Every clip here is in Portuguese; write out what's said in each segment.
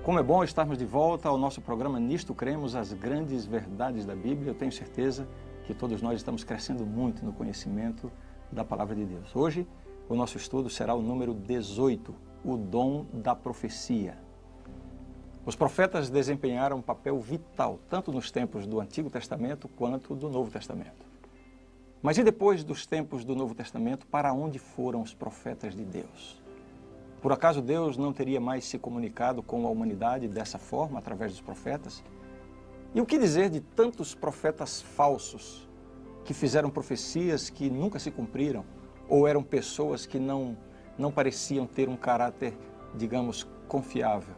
Como é bom estarmos de volta ao nosso programa Nisto Cremos, as grandes verdades da Bíblia. Eu tenho certeza que todos nós estamos crescendo muito no conhecimento da Palavra de Deus. Hoje, o nosso estudo será o número 18, o dom da profecia. Os profetas desempenharam um papel vital, tanto nos tempos do Antigo Testamento quanto do Novo Testamento. Mas e depois dos tempos do Novo Testamento, para onde foram os profetas de Deus? Por acaso Deus não teria mais se comunicado com a humanidade dessa forma, através dos profetas? E o que dizer de tantos profetas falsos que fizeram profecias que nunca se cumpriram, ou eram pessoas que não pareciam ter um caráter, digamos, confiável?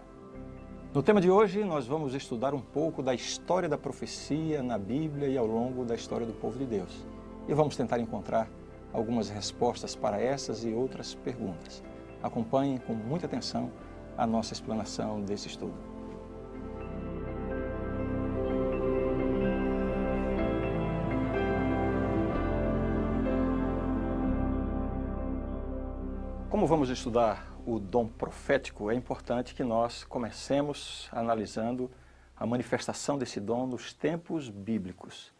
No tema de hoje, nós vamos estudar um pouco da história da profecia na Bíblia e ao longo da história do povo de Deus. E vamos tentar encontrar algumas respostas para essas e outras perguntas. Acompanhem com muita atenção a nossa explanação desse estudo. Como vamos estudar o dom profético, é importante que nós comecemos analisando a manifestação desse dom nos tempos bíblicos.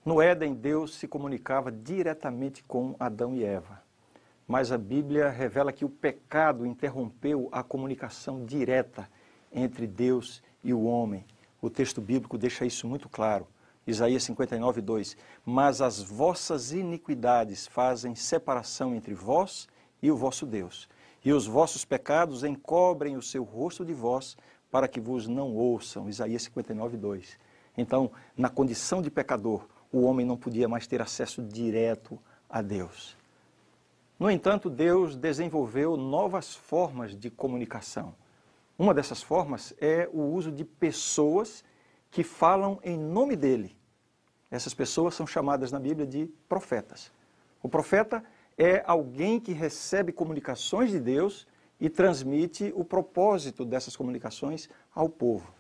No Éden, Deus se comunicava diretamente com Adão e Eva. Mas a Bíblia revela que o pecado interrompeu a comunicação direta entre Deus e o homem. O texto bíblico deixa isso muito claro. Isaías 59, 2. Mas as vossas iniquidades fazem separação entre vós e o vosso Deus. E os vossos pecados encobrem o seu rosto de vós, para que vos não ouçam. Isaías 59, 2. Então, na condição de pecador, o homem não podia mais ter acesso direto a Deus. No entanto, Deus desenvolveu novas formas de comunicação. Uma dessas formas é o uso de pessoas que falam em nome dele. Essas pessoas são chamadas na Bíblia de profetas. O profeta é alguém que recebe comunicações de Deus e transmite o propósito dessas comunicações ao povo.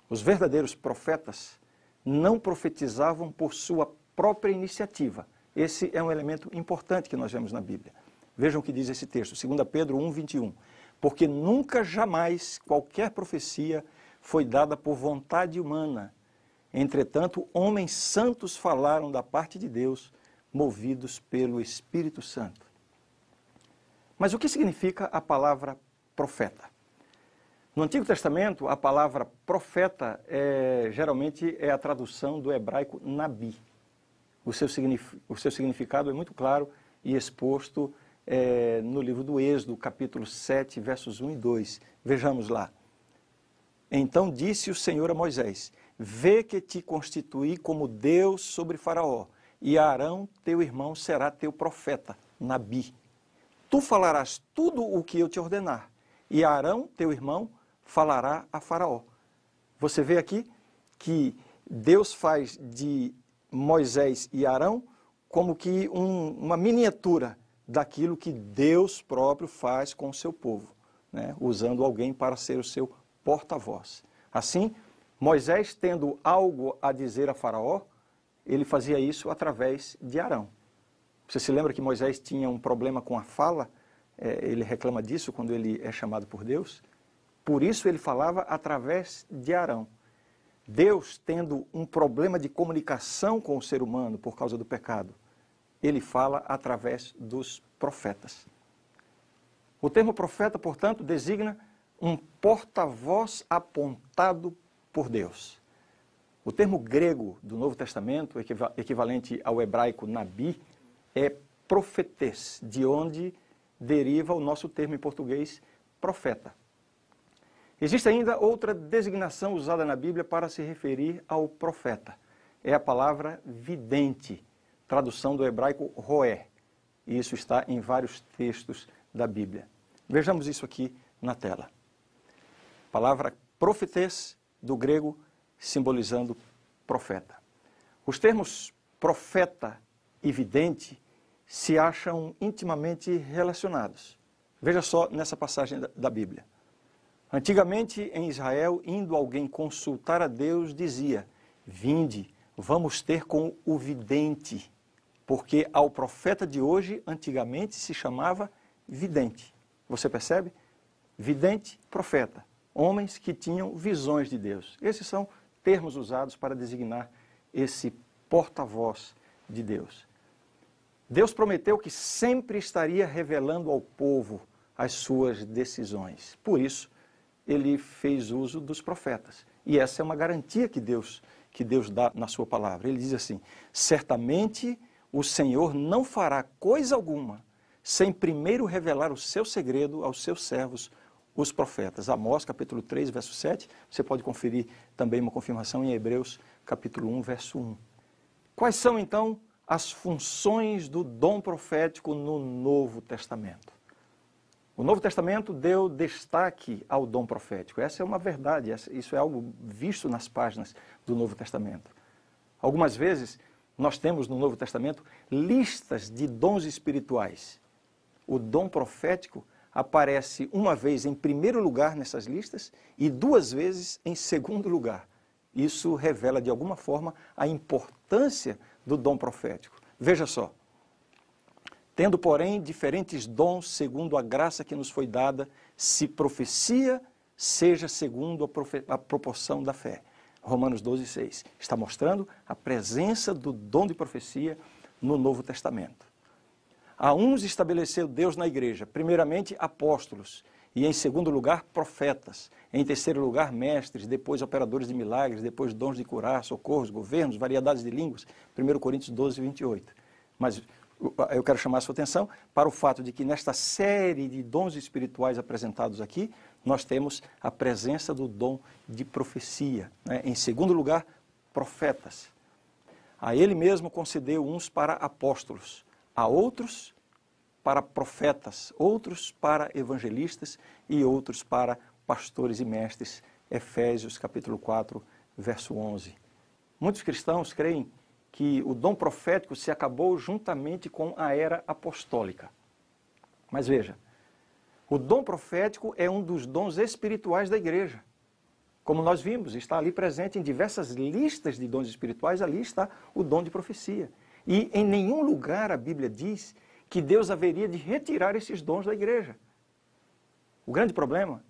Os verdadeiros profetas não profetizavam por sua própria iniciativa. Esse é um elemento importante que nós vemos na Bíblia. Vejam o que diz esse texto, 2 Pedro 1, 21. Porque nunca, jamais, qualquer profecia foi dada por vontade humana. Entretanto, homens santos falaram da parte de Deus, movidos pelo Espírito Santo. Mas o que significa a palavra profeta? No Antigo Testamento, a palavra profeta geralmente é a tradução do hebraico nabi. O seu significado é muito claro e exposto no livro do Êxodo, capítulo 7, versos 1 e 2. Vejamos lá. Então disse o Senhor a Moisés: vê que te constituí como Deus sobre Faraó, e Arão, teu irmão, será teu profeta, nabi. Tu falarás tudo o que eu te ordenar, e Arão, teu irmão, falará a Faraó. Você vê aqui que Deus faz de Moisés e Arão como que uma miniatura daquilo que Deus próprio faz com o seu povo, né? Usando alguém para ser o seu porta-voz. Assim, Moisés, tendo algo a dizer a Faraó, ele fazia isso através de Arão. Você se lembra que Moisés tinha um problema com a fala? Ele reclama disso quando ele é chamado por Deus. Por isso ele falava através de Arão. Deus, tendo um problema de comunicação com o ser humano por causa do pecado, ele fala através dos profetas. O termo profeta, portanto, designa um porta-voz apontado por Deus. O termo grego do Novo Testamento, equivalente ao hebraico nabi, é profetes, de onde deriva o nosso termo em português profeta. Existe ainda outra designação usada na Bíblia para se referir ao profeta. É a palavra vidente, tradução do hebraico roé. E isso está em vários textos da Bíblia. Vejamos isso aqui na tela. Palavra profetes, do grego, simbolizando profeta. Os termos profeta e vidente se acham intimamente relacionados. Veja só nessa passagem da Bíblia. Antigamente, em Israel, indo alguém consultar a Deus, dizia: vinde, vamos ter com o vidente, porque ao profeta de hoje, antigamente, se chamava vidente. Você percebe? Vidente, profeta. homens que tinham visões de Deus. Esses são termos usados para designar esse porta-voz de Deus. Deus prometeu que sempre estaria revelando ao povo as suas decisões. Por isso, ele fez uso dos profetas. E essa é uma garantia que Deus dá na sua palavra. Ele diz assim: certamente o Senhor não fará coisa alguma sem primeiro revelar o seu segredo aos seus servos, os profetas. Amós, capítulo 3, verso 7. Você pode conferir também uma confirmação em Hebreus, capítulo 1, verso 1. Quais são, então, as funções do dom profético no Novo Testamento? O Novo Testamento deu destaque ao dom profético. Essa é uma verdade, isso é algo visto nas páginas do Novo Testamento. Algumas vezes, nós temos no Novo Testamento listas de dons espirituais. O dom profético aparece uma vez em primeiro lugar nessas listas e duas vezes em segundo lugar. Isso revela, de alguma forma, a importância do dom profético. Veja só. Tendo, porém, diferentes dons segundo a graça que nos foi dada, se profecia, seja segundo a proporção da fé. Romanos 12, 6. Está mostrando a presença do dom de profecia no Novo Testamento. A uns estabeleceu Deus na igreja, primeiramente apóstolos, e em segundo lugar profetas, em terceiro lugar mestres, depois operadores de milagres, depois dons de curar, socorros, governos, variedades de línguas, 1 Coríntios 12, 28. Mas eu quero chamar a sua atenção para o fato de que nesta série de dons espirituais apresentados aqui, nós temos a presença do dom de profecia. Né? Em segundo lugar, profetas. A ele mesmo concedeu uns para apóstolos, a outros para profetas, outros para evangelistas e outros para pastores e mestres. Efésios capítulo 4, verso 11. Muitos cristãos creem que o dom profético se acabou juntamente com a era apostólica. Mas veja, o dom profético é um dos dons espirituais da igreja. Como nós vimos, está ali presente em diversas listas de dons espirituais, ali está o dom de profecia. E em nenhum lugar a Bíblia diz que Deus haveria de retirar esses dons da igreja. O grande problema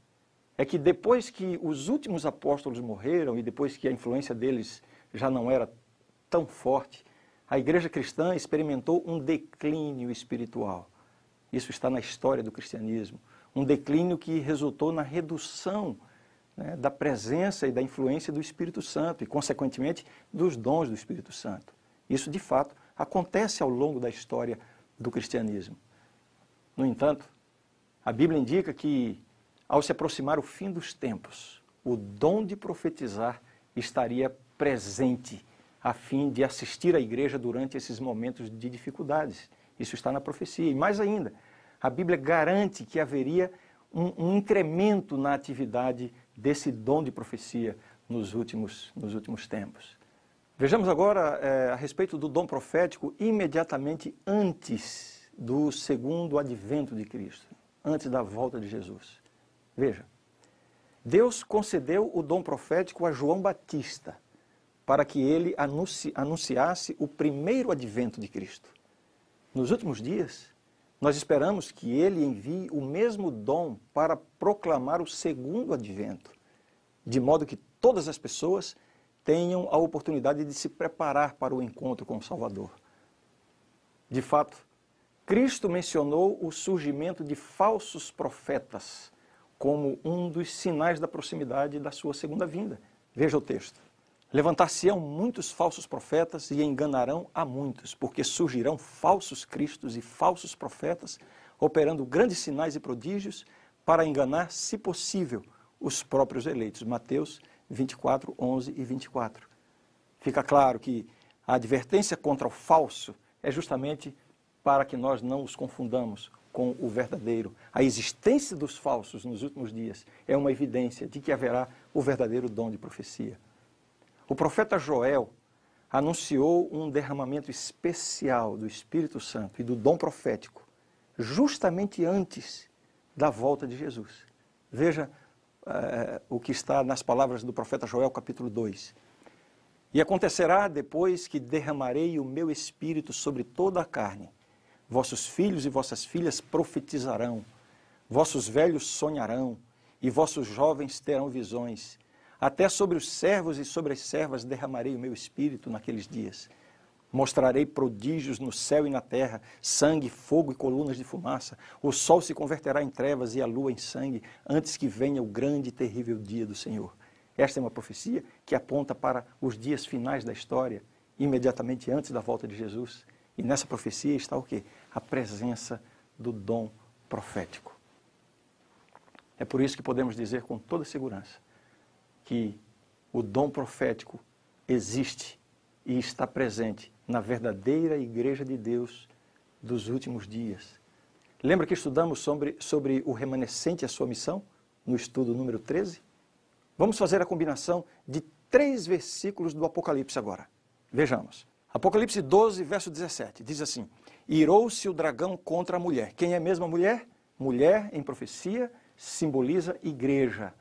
é que depois que os últimos apóstolos morreram e depois que a influência deles já não era tão forte, a igreja cristã experimentou um declínio espiritual. Isso está na história do cristianismo. Um declínio que resultou na redução, né, da presença e da influência do Espírito Santo e, consequentemente, dos dons do Espírito Santo. Isso, de fato, acontece ao longo da história do cristianismo. No entanto, a Bíblia indica que, ao se aproximar o fim dos tempos, o dom de profetizar estaria presente a fim de assistir a igreja durante esses momentos de dificuldades. Isso está na profecia. E mais ainda, a Bíblia garante que haveria um incremento na atividade desse dom de profecia nos últimos tempos. Vejamos agora a respeito do dom profético imediatamente antes do segundo advento de Cristo, antes da volta de Jesus. Veja, Deus concedeu o dom profético a João Batista para que ele anunciasse o primeiro advento de Cristo. Nos últimos dias, nós esperamos que ele envie o mesmo dom para proclamar o segundo advento, de modo que todas as pessoas tenham a oportunidade de se preparar para o encontro com o Salvador. De fato, Cristo mencionou o surgimento de falsos profetas como um dos sinais da proximidade da sua segunda vinda. Veja o texto. Levantar-se-ão muitos falsos profetas e enganarão a muitos, porque surgirão falsos cristos e falsos profetas, operando grandes sinais e prodígios para enganar, se possível, os próprios eleitos. Mateus 24, 11 e 24. Fica claro que a advertência contra o falso é justamente para que nós não os confundamos com o verdadeiro. A existência dos falsos nos últimos dias é uma evidência de que haverá o verdadeiro dom de profecia. O profeta Joel anunciou um derramamento especial do Espírito Santo e do dom profético justamente antes da volta de Jesus. Veja o que está nas palavras do profeta Joel, capítulo 2. E acontecerá depois que derramarei o meu espírito sobre toda a carne. Vossos filhos e vossas filhas profetizarão, vossos velhos sonharão, e vossos jovens terão visões. Até sobre os servos e sobre as servas derramarei o meu espírito naqueles dias. Mostrarei prodígios no céu e na terra, sangue, fogo e colunas de fumaça. O sol se converterá em trevas e a lua em sangue, antes que venha o grande e terrível dia do Senhor. Esta é uma profecia que aponta para os dias finais da história, imediatamente antes da volta de Jesus. E nessa profecia está o quê? A presença do dom profético. É por isso que podemos dizer com toda segurança que o dom profético existe e está presente na verdadeira Igreja de Deus dos últimos dias. Lembra que estudamos sobre o remanescente e a sua missão, no estudo número 13? Vamos fazer a combinação de 3 versículos do Apocalipse agora. Vejamos. Apocalipse 12, verso 17, diz assim: irou-se o dragão contra a mulher. Quem é mesmo a mulher? Mulher, em profecia, simboliza igreja.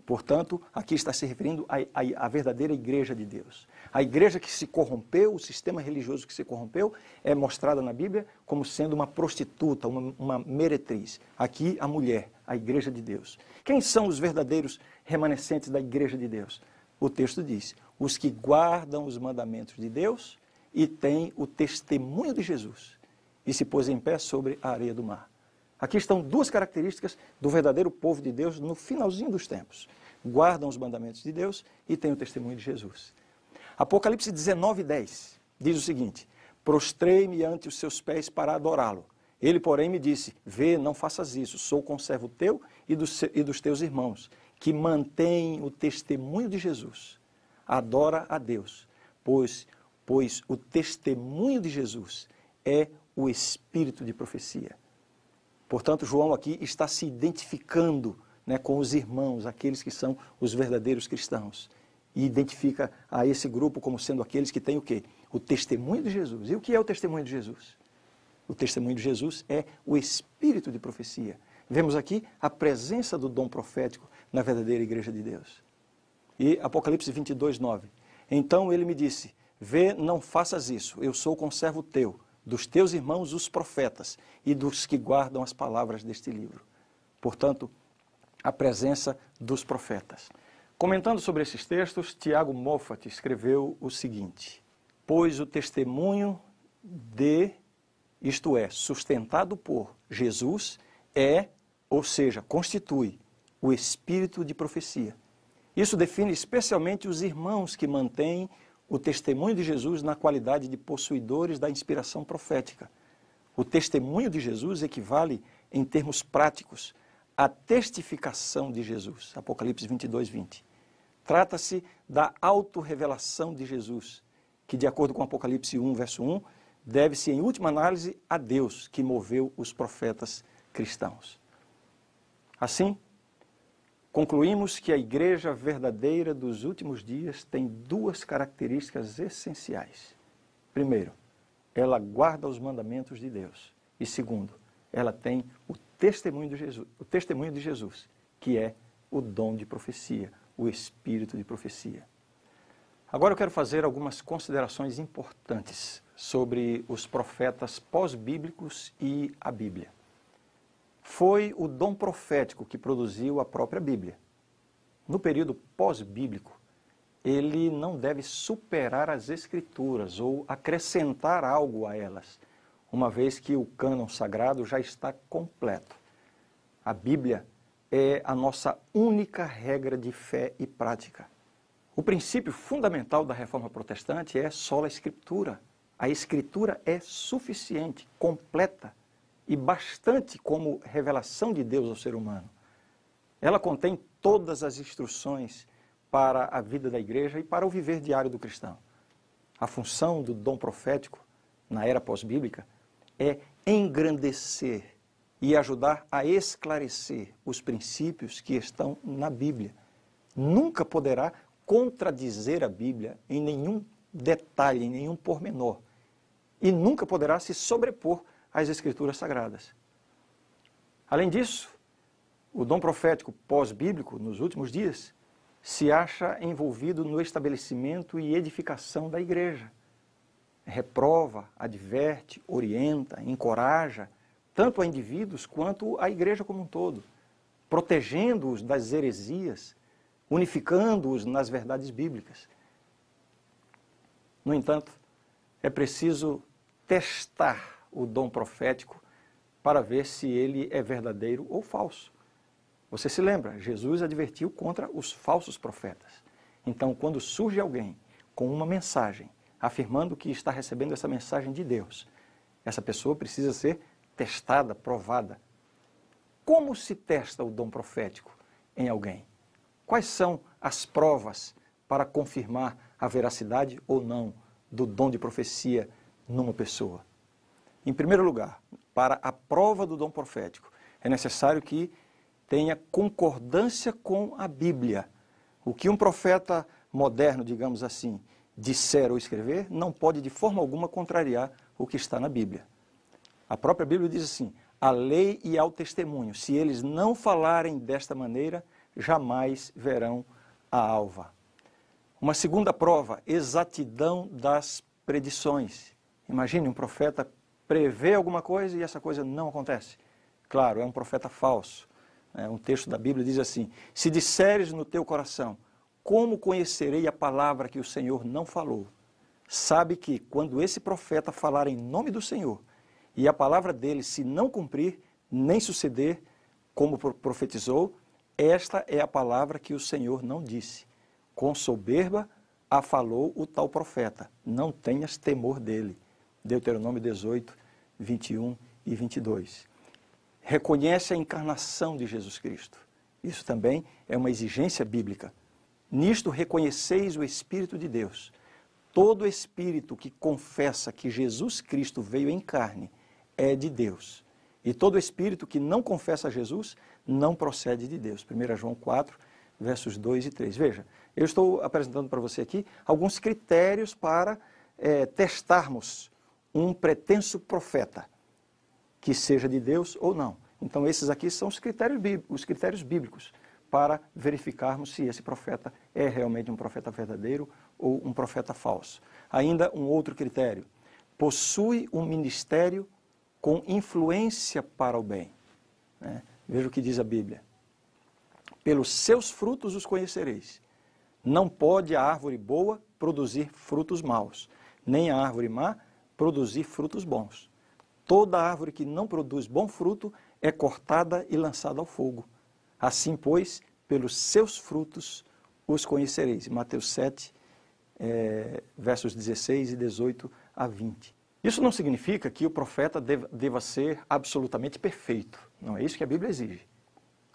Portanto, aqui está se referindo à verdadeira igreja de Deus. A igreja que se corrompeu, o sistema religioso que se corrompeu, é mostrada na Bíblia como sendo uma prostituta, uma meretriz. Aqui, a mulher, a igreja de Deus. Quem são os verdadeiros remanescentes da igreja de Deus? O texto diz: os que guardam os mandamentos de Deus e têm o testemunho de Jesus, e se pôs em pé sobre a areia do mar. Aqui estão 2 características do verdadeiro povo de Deus no finalzinho dos tempos. Guardam os mandamentos de Deus e têm o testemunho de Jesus. Apocalipse 19, 10 diz o seguinte: prostrei-me ante os seus pés para adorá-lo. Ele, porém, me disse: vê, não faças isso, sou conservo teu e dos teus irmãos, que mantêm o testemunho de Jesus. Adora a Deus, pois o testemunho de Jesus é o espírito de profecia. Portanto, João aqui está se identificando, né, com os irmãos, aqueles que são os verdadeiros cristãos. E identifica a esse grupo como sendo aqueles que têm o quê? O testemunho de Jesus. E o que é o testemunho de Jesus? O testemunho de Jesus é o espírito de profecia. Vemos aqui a presença do dom profético na verdadeira igreja de Deus. E Apocalipse 22, 9. Então ele me disse: vê, não faças isso, eu sou conservo teu, dos teus irmãos os profetas e dos que guardam as palavras deste livro. Portanto, a presença dos profetas. Comentando sobre esses textos, Tiago Moffat escreveu o seguinte: pois o testemunho isto é, sustentado por Jesus, ou seja, constitui o espírito de profecia. Isso define especialmente os irmãos que mantêm o testemunho de Jesus na qualidade de possuidores da inspiração profética. O testemunho de Jesus equivale, em termos práticos, à testificação de Jesus. Apocalipse 22, 20. Trata-se da autorrevelação de Jesus, que, de acordo com Apocalipse 1, verso 1, deve-se, em última análise, a Deus, que moveu os profetas cristãos. Assim, concluímos que a igreja verdadeira dos últimos dias tem 2 características essenciais. Primeiro, ela guarda os mandamentos de Deus. E segundo, ela tem o testemunho de Jesus, que é o dom de profecia, o espírito de profecia. Agora eu quero fazer algumas considerações importantes sobre os profetas pós-bíblicos e a Bíblia. Foi o dom profético que produziu a própria Bíblia. No período pós-bíblico, ele não deve superar as Escrituras ou acrescentar algo a elas, uma vez que o cânon sagrado já está completo. A Bíblia é a nossa única regra de fé e prática. O princípio fundamental da Reforma Protestante é sola Escritura. A Escritura é suficiente, completa e bastante como revelação de Deus ao ser humano. Ela contém todas as instruções para a vida da igreja e para o viver diário do cristão. A função do dom profético, na era pós-bíblica, é engrandecer e ajudar a esclarecer os princípios que estão na Bíblia. Nunca poderá contradizer a Bíblia em nenhum detalhe, em nenhum pormenor. E nunca poderá se sobrepor às Escrituras Sagradas. Além disso, o dom profético pós-bíblico, nos últimos dias, se acha envolvido no estabelecimento e edificação da igreja. Reprova, adverte, orienta, encoraja, tanto a indivíduos quanto a igreja como um todo. protegendo-os das heresias, unificando-os nas verdades bíblicas. No entanto, é preciso testar o dom profético para ver se ele é verdadeiro ou falso. Você se lembra, Jesus advertiu contra os falsos profetas. Então, quando surge alguém com uma mensagem, afirmando que está recebendo essa mensagem de Deus, essa pessoa precisa ser testada, provada. Como se testa o dom profético em alguém? Quais são as provas para confirmar a veracidade ou não do dom de profecia numa pessoa? Em primeiro lugar, para a prova do dom profético, é necessário que tenha concordância com a Bíblia. O que um profeta moderno, digamos assim, disser ou escrever, não pode de forma alguma contrariar o que está na Bíblia. A própria Bíblia diz assim: a lei e ao testemunho, se eles não falarem desta maneira, jamais verão a alva. Uma segunda prova, exatidão das predições. Imagine um profeta prevê alguma coisa e essa coisa não acontece. Claro, é um profeta falso. Um texto da Bíblia diz assim: se disseres no teu coração, como conhecerei a palavra que o Senhor não falou? Sabe que quando esse profeta falar em nome do Senhor, e a palavra dele se não cumprir, nem suceder como profetizou, esta é a palavra que o Senhor não disse. Com soberba a falou o tal profeta, não tenhas temor dele. Deuteronômio 18, 21 e 22. Reconhece a encarnação de Jesus Cristo. Isso também é uma exigência bíblica. Nisto reconheceis o Espírito de Deus. Todo espírito que confessa que Jesus Cristo veio em carne é de Deus. E todo espírito que não confessa a Jesus não procede de Deus. 1 João 4, versos 2 e 3. Veja, eu estou apresentando para você aqui alguns critérios para testarmos um pretenso profeta, que seja de Deus ou não. Então esses aqui são os critérios bíblicos para verificarmos se esse profeta é realmente um profeta verdadeiro ou um profeta falso. Ainda um outro critério: possui um ministério com influência para o bem. Veja o que diz a Bíblia: pelos seus frutos os conhecereis. Não pode a árvore boa produzir frutos maus, nem a árvore má produzir frutos bons. Toda árvore que não produz bom fruto é cortada e lançada ao fogo. Assim, pois, pelos seus frutos os conhecereis. Mateus 7, versos 16 e 18 a 20. Isso não significa que o profeta deva ser absolutamente perfeito. Não é isso que a Bíblia exige.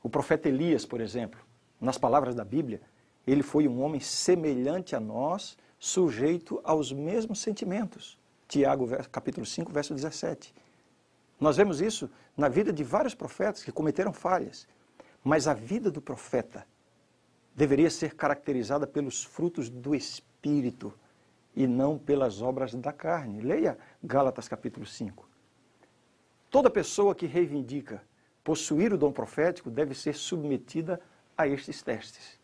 O profeta Elias, por exemplo, nas palavras da Bíblia, ele foi um homem semelhante a nós, sujeito aos mesmos sentimentos. Tiago, capítulo 5, verso 17. Nós vemos isso na vida de vários profetas que cometeram falhas. Mas a vida do profeta deveria ser caracterizada pelos frutos do Espírito e não pelas obras da carne. Leia Gálatas capítulo 5. Toda pessoa que reivindica possuir o dom profético deve ser submetida a estes testes.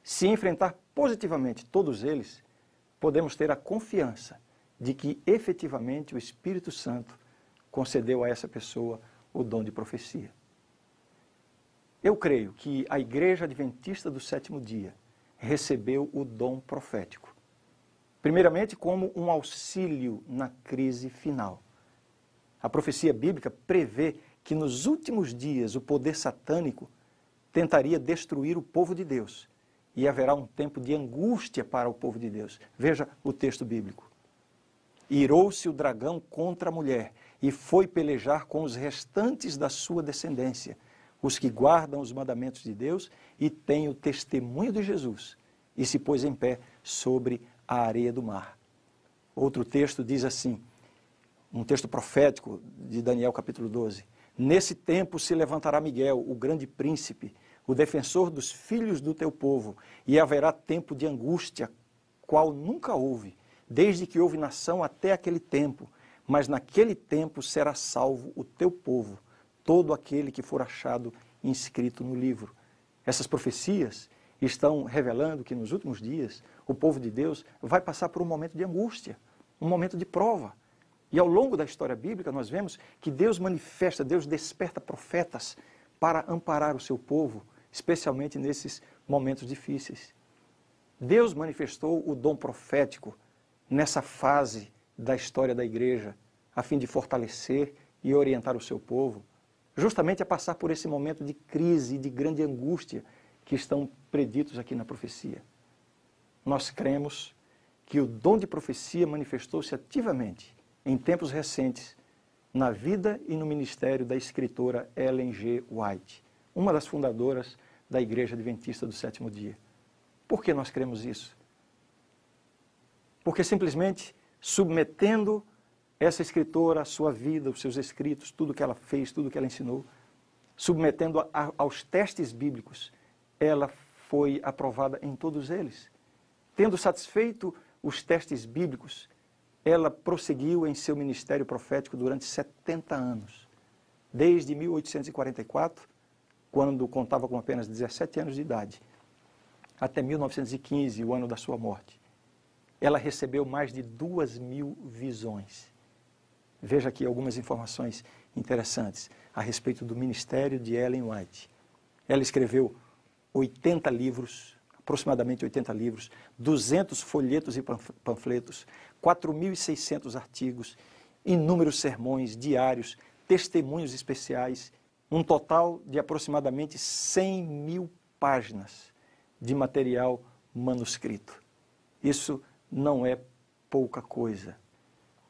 Se enfrentar positivamente todos eles, podemos ter a confiança de que efetivamente o Espírito Santo concedeu a essa pessoa o dom de profecia. Eu creio que a Igreja Adventista do Sétimo Dia recebeu o dom profético. Primeiramente, como um auxílio na crise final. A profecia bíblica prevê que nos últimos dias o poder satânico tentaria destruir o povo de Deus e haverá um tempo de angústia para o povo de Deus. Veja o texto bíblico. Irou-se o dragão contra a mulher e foi pelejar com os restantes da sua descendência, os que guardam os mandamentos de Deus e têm o testemunho de Jesus, e se pôs em pé sobre a areia do mar. Outro texto diz assim, um texto profético de Daniel capítulo 12, nesse tempo se levantará Miguel, o grande príncipe, o defensor dos filhos do teu povo, e haverá tempo de angústia, qual nunca houve, desde que houve nação até aquele tempo, mas naquele tempo será salvo o teu povo, todo aquele que for achado inscrito no livro. Essas profecias estão revelando que nos últimos dias o povo de Deus vai passar por um momento de angústia, um momento de prova. E ao longo da história bíblica nós vemos que Deus manifesta, Deus desperta profetas para amparar o seu povo, especialmente nesses momentos difíceis. Deus manifestou o dom profético nessa fase da história da igreja, a fim de fortalecer e orientar o seu povo, justamente a passar por esse momento de crise e de grande angústia que estão preditos aqui na profecia. Nós cremos que o dom de profecia manifestou-se ativamente em tempos recentes na vida e no ministério da escritora Ellen G. White, uma das fundadoras da Igreja Adventista do Sétimo Dia. Por que nós cremos isso? Porque simplesmente submetendo essa escritora, a sua vida, os seus escritos, tudo que ela fez, tudo que ela ensinou, submetendo aos testes bíblicos, ela foi aprovada em todos eles. Tendo satisfeito os testes bíblicos, ela prosseguiu em seu ministério profético durante 70 anos. Desde 1844, quando contava com apenas 17 anos de idade, até 1915, o ano da sua morte. Ela recebeu mais de 2.000 visões. Veja aqui algumas informações interessantes a respeito do ministério de Ellen White. Ela escreveu 80 livros, aproximadamente 80 livros, 200 folhetos e panfletos, 4.600 artigos, inúmeros sermões diários, testemunhos especiais, um total de aproximadamente 100.000 páginas de material manuscrito. Isso não é pouca coisa.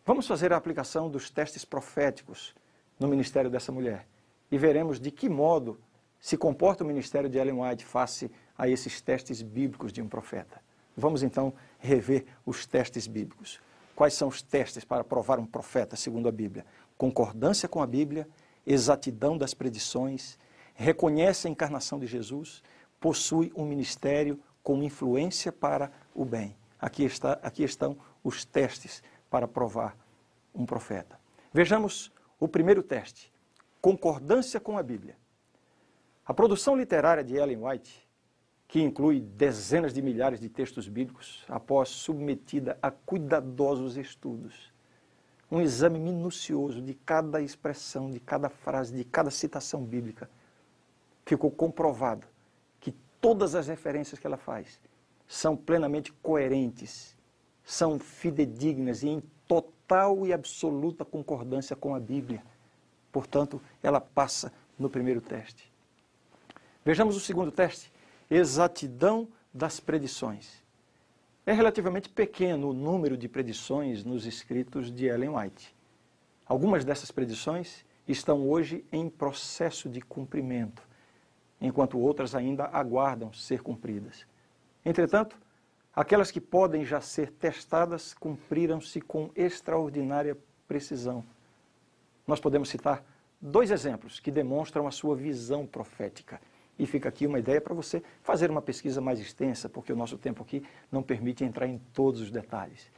Vamos fazer a aplicação dos testes proféticos no ministério dessa mulher e veremos de que modo se comporta o ministério de Ellen White face a esses testes bíblicos de um profeta. Vamos então rever os testes bíblicos. Quais são os testes para provar um profeta segundo a Bíblia? Concordância com a Bíblia, exatidão das predições, reconhece a encarnação de Jesus, possui um ministério com influência para o bem. Aqui estão os testes para provar um profeta. Vejamos o primeiro teste, concordância com a Bíblia. A produção literária de Ellen White, que inclui dezenas de milhares de textos bíblicos, após submetida a cuidadosos estudos, um exame minucioso de cada expressão, de cada frase, de cada citação bíblica, ficou comprovado que todas as referências que ela faz são plenamente coerentes, são fidedignas e em total e absoluta concordância com a Bíblia. Portanto, ela passa no primeiro teste. Vejamos o segundo teste, exatidão das predições. É relativamente pequeno o número de predições nos escritos de Ellen White. Algumas dessas predições estão hoje em processo de cumprimento, enquanto outras ainda aguardam ser cumpridas. Entretanto, aquelas que podem já ser testadas cumpriram-se com extraordinária precisão. Nós podemos citar 2 exemplos que demonstram a sua visão profética. E fica aqui uma ideia para você fazer uma pesquisa mais extensa, porque o nosso tempo aqui não permite entrar em todos os detalhes.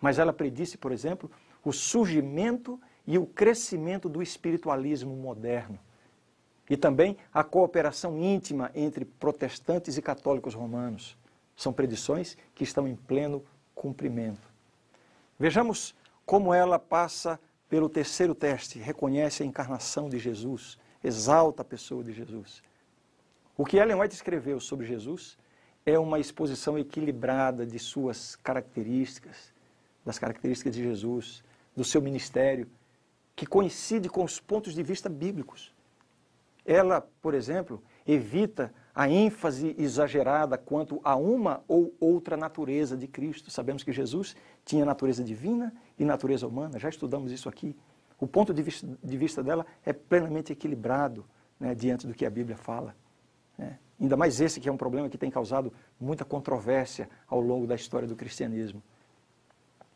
Mas ela predisse, por exemplo, o surgimento e o crescimento do espiritualismo moderno. E também a cooperação íntima entre protestantes e católicos romanos. São predições que estão em pleno cumprimento. Vejamos como ela passa pelo terceiro teste, reconhece a encarnação de Jesus, exalta a pessoa de Jesus. O que Ellen White escreveu sobre Jesus é uma exposição equilibrada de suas características, das características de Jesus, do seu ministério, que coincide com os pontos de vista bíblicos. Ela, por exemplo, evita a ênfase exagerada quanto a uma ou outra natureza de Cristo. Sabemos que Jesus tinha natureza divina e natureza humana, já estudamos isso aqui. O ponto de vista dela é plenamente equilibrado, né, diante do que a Bíblia fala. Ainda mais esse que é um problema que tem causado muita controvérsia ao longo da história do cristianismo.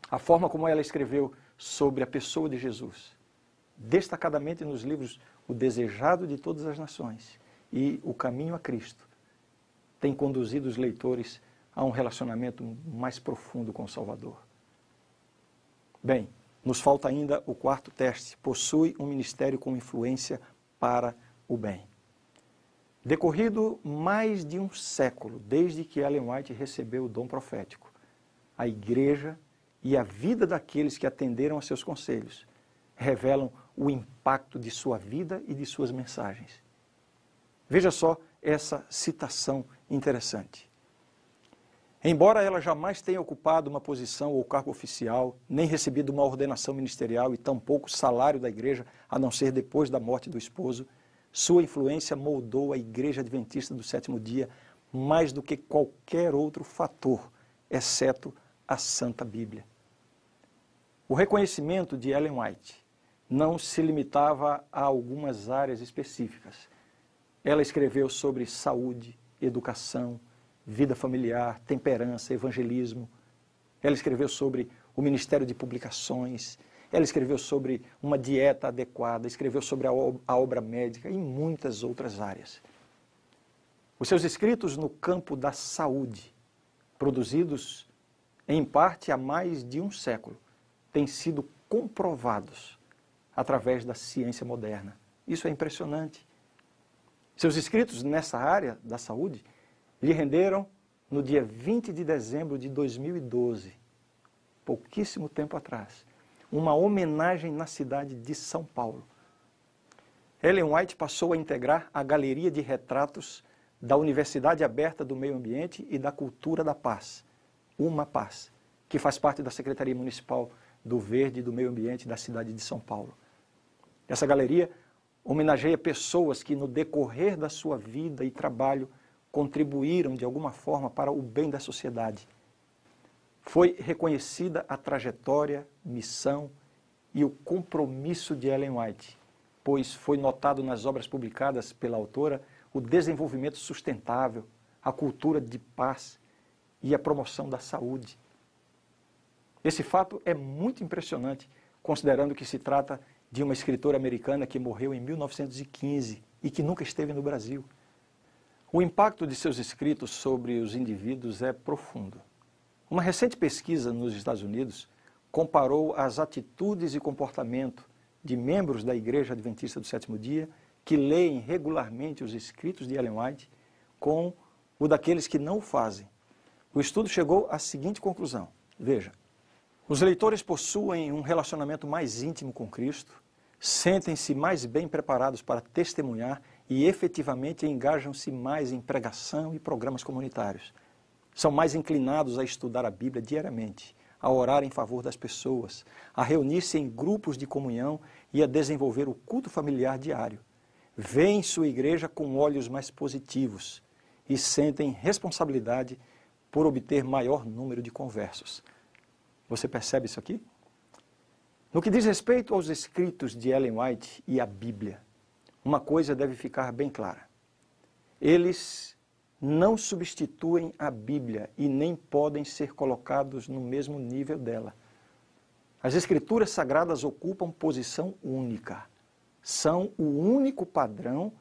A forma como ela escreveu sobre a pessoa de Jesus, destacadamente nos livros O Desejado de Todas as Nações e O Caminho a Cristo, tem conduzido os leitores a um relacionamento mais profundo com o Salvador. Bem, nos falta ainda o quarto teste, possui um ministério com influência para o bem. Decorrido mais de um século, desde que Ellen White recebeu o dom profético, a igreja e a vida daqueles que atenderam a seus conselhos revelam o impacto de sua vida e de suas mensagens. Veja só essa citação interessante. Embora ela jamais tenha ocupado uma posição ou cargo oficial, nem recebido uma ordenação ministerial e tampouco salário da igreja, a não ser depois da morte do esposo, sua influência moldou a Igreja Adventista do Sétimo Dia mais do que qualquer outro fator, exceto a Santa Bíblia. O reconhecimento de Ellen White não se limitava a algumas áreas específicas. Ela escreveu sobre saúde, educação, vida familiar, temperança, evangelismo. Ela escreveu sobre o Ministério de Publicações. Ela escreveu sobre uma dieta adequada, escreveu sobre a obra médica e muitas outras áreas. Os seus escritos no campo da saúde, produzidos em parte há mais de um século, têm sido comprovados através da ciência moderna. Isso é impressionante. Seus escritos nessa área da saúde lhe renderam, no dia 20 de dezembro de 2012, pouquíssimo tempo atrás, uma homenagem na cidade de São Paulo. Ellen White passou a integrar a Galeria de Retratos da Universidade Aberta do Meio Ambiente e da Cultura da Paz, Uma Paz, que faz parte da Secretaria Municipal do Verde e do Meio Ambiente da cidade de São Paulo. Essa galeria homenageia pessoas que, no decorrer da sua vida e trabalho, contribuíram de alguma forma para o bem da sociedade. Foi reconhecida a trajetória, missão e o compromisso de Ellen White, pois foi notado nas obras publicadas pela autora o desenvolvimento sustentável, a cultura de paz e a promoção da saúde. Esse fato é muito impressionante, considerando que se trata de uma escritora americana que morreu em 1915 e que nunca esteve no Brasil. O impacto de seus escritos sobre os indivíduos é profundo. Uma recente pesquisa nos Estados Unidos comparou as atitudes e comportamento de membros da Igreja Adventista do Sétimo Dia que leem regularmente os escritos de Ellen White com o daqueles que não o fazem. O estudo chegou à seguinte conclusão. Veja, os leitores possuem um relacionamento mais íntimo com Cristo, sentem-se mais bem preparados para testemunhar e efetivamente engajam-se mais em pregação e programas comunitários. São mais inclinados a estudar a Bíblia diariamente, a orar em favor das pessoas, a reunir-se em grupos de comunhão e a desenvolver o culto familiar diário. Veem sua igreja com olhos mais positivos e sentem responsabilidade por obter maior número de conversos. Você percebe isso aqui? No que diz respeito aos escritos de Ellen White e à Bíblia, uma coisa deve ficar bem clara. Eles não substituem a Bíblia e nem podem ser colocados no mesmo nível dela. As Escrituras Sagradas ocupam posição única. São o único padrão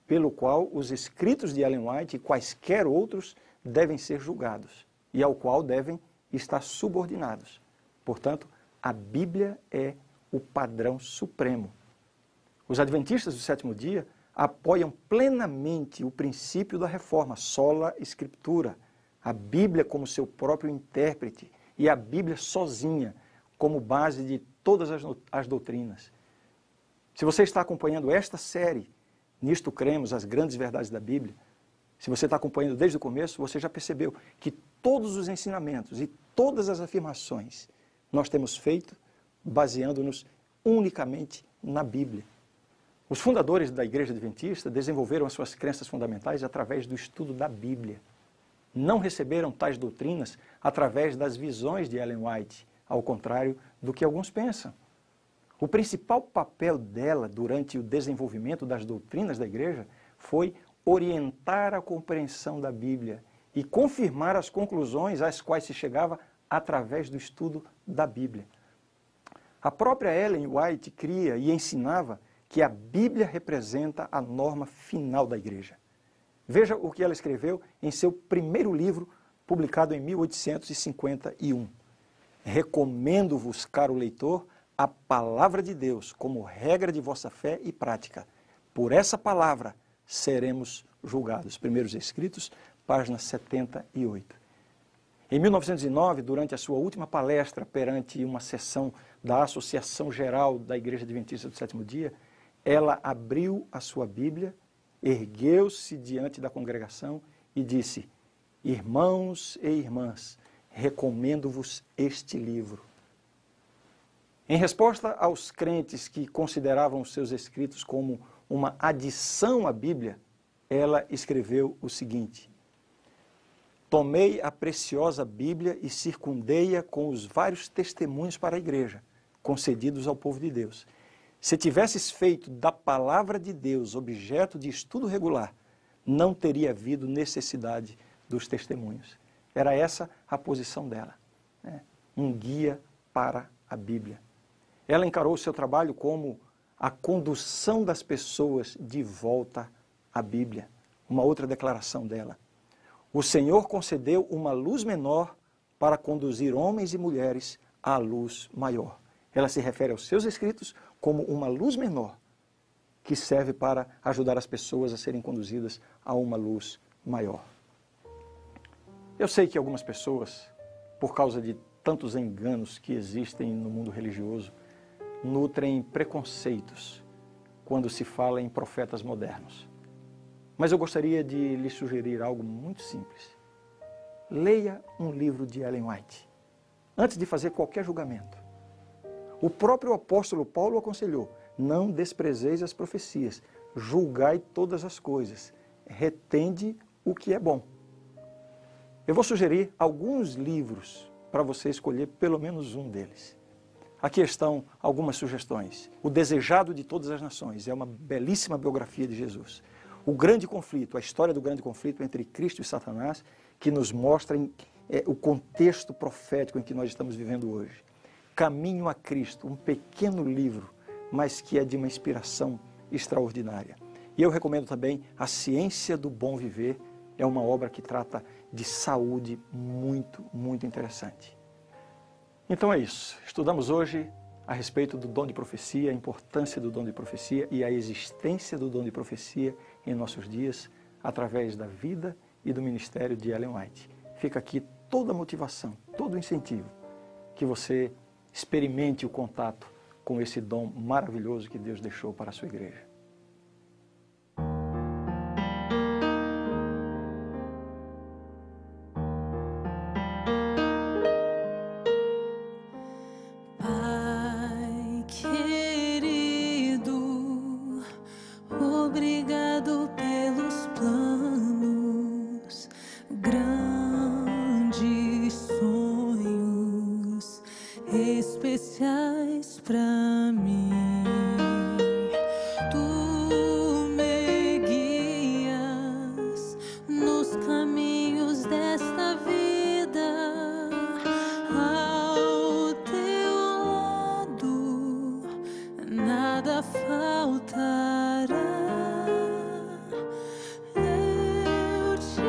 pelo qual os escritos de Ellen White e quaisquer outros devem ser julgados e ao qual devem estar subordinados. Portanto, a Bíblia é o padrão supremo. Os adventistas do sétimo dia apoiam plenamente o princípio da reforma, sola Scriptura, a Bíblia como seu próprio intérprete e a Bíblia sozinha como base de todas as doutrinas. Se você está acompanhando esta série, Nisto Cremos, as grandes verdades da Bíblia, se você está acompanhando desde o começo, você já percebeu que todos os ensinamentos e todas as afirmações nós temos feito baseando-nos unicamente na Bíblia. Os fundadores da Igreja Adventista desenvolveram as suas crenças fundamentais através do estudo da Bíblia. Não receberam tais doutrinas através das visões de Ellen White, ao contrário do que alguns pensam. O principal papel dela durante o desenvolvimento das doutrinas da Igreja foi orientar a compreensão da Bíblia e confirmar as conclusões às quais se chegava através do estudo da Bíblia. A própria Ellen White cria e ensinava que a Bíblia representa a norma final da Igreja. Veja o que ela escreveu em seu primeiro livro, publicado em 1851. Recomendo-vos, caro leitor, a palavra de Deus como regra de vossa fé e prática. Por essa palavra seremos julgados. Primeiros Escritos, página 78. Em 1909, durante a sua última palestra perante uma sessão da Associação Geral da Igreja Adventista do Sétimo Dia, ela abriu a sua Bíblia, ergueu-se diante da congregação e disse: irmãos e irmãs, recomendo-vos este livro. Em resposta aos crentes que consideravam os seus escritos como uma adição à Bíblia, ela escreveu o seguinte: tomei a preciosa Bíblia e circundei-a com os vários testemunhos para a igreja, concedidos ao povo de Deus. Se tivesses feito da palavra de Deus objeto de estudo regular, não teria havido necessidade dos testemunhos. Era essa a posição dela, né? Um guia para a Bíblia. Ela encarou o seu trabalho como a condução das pessoas de volta à Bíblia. Uma outra declaração dela: o Senhor concedeu uma luz menor para conduzir homens e mulheres à luz maior. Ela se refere aos seus escritos como uma luz menor que serve para ajudar as pessoas a serem conduzidas a uma luz maior. Eu sei que algumas pessoas, por causa de tantos enganos que existem no mundo religioso, nutrem preconceitos quando se fala em profetas modernos. Mas eu gostaria de lhe sugerir algo muito simples. Leia um livro de Ellen White antes de fazer qualquer julgamento. O próprio apóstolo Paulo aconselhou: não desprezeis as profecias, julgai todas as coisas, retende o que é bom. Eu vou sugerir alguns livros para você escolher pelo menos um deles. Aqui estão algumas sugestões. O Desejado de Todas as Nações é uma belíssima biografia de Jesus. O Grande Conflito, a história do grande conflito entre Cristo e Satanás, que nos mostra o contexto profético em que nós estamos vivendo hoje. Caminho a Cristo, um pequeno livro, mas que é de uma inspiração extraordinária. E eu recomendo também A Ciência do Bom Viver, é uma obra que trata de saúde muito, muito interessante. Então é isso. Estudamos hoje a respeito do dom de profecia, a importância do dom de profecia e a existência do dom de profecia em nossos dias, através da vida e do ministério de Ellen White. Fica aqui toda a motivação, todo o incentivo que você experimente o contato com esse dom maravilhoso que Deus deixou para a sua igreja. Pai querido, obrigado pelos planos, grandes sonhos especiais para mim. Tu me guias nos caminhos desta vida, ao teu lado nada faltará. Eu te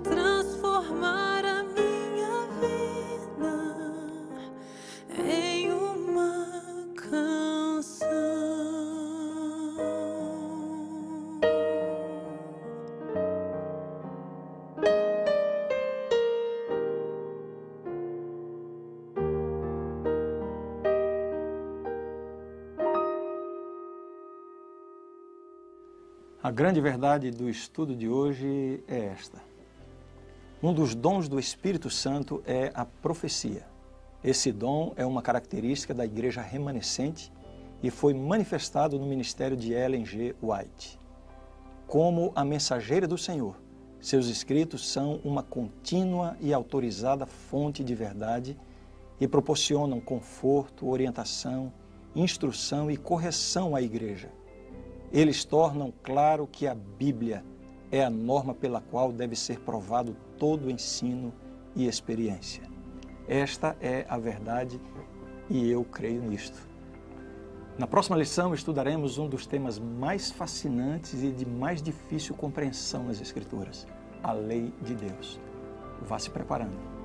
transformar a minha vida em uma canção. A grande verdade do estudo de hoje é esta. Um dos dons do Espírito Santo é a profecia. Esse dom é uma característica da igreja remanescente e foi manifestado no ministério de Ellen G. White. Como a mensageira do Senhor, seus escritos são uma contínua e autorizada fonte de verdade e proporcionam conforto, orientação, instrução e correção à igreja. Eles tornam claro que a Bíblia é a norma pela qual deve ser provado todo ensino e experiência. Esta é a verdade e eu creio nisto. Na próxima lição estudaremos um dos temas mais fascinantes e de mais difícil compreensão nas Escrituras, a lei de Deus. Vá se preparando.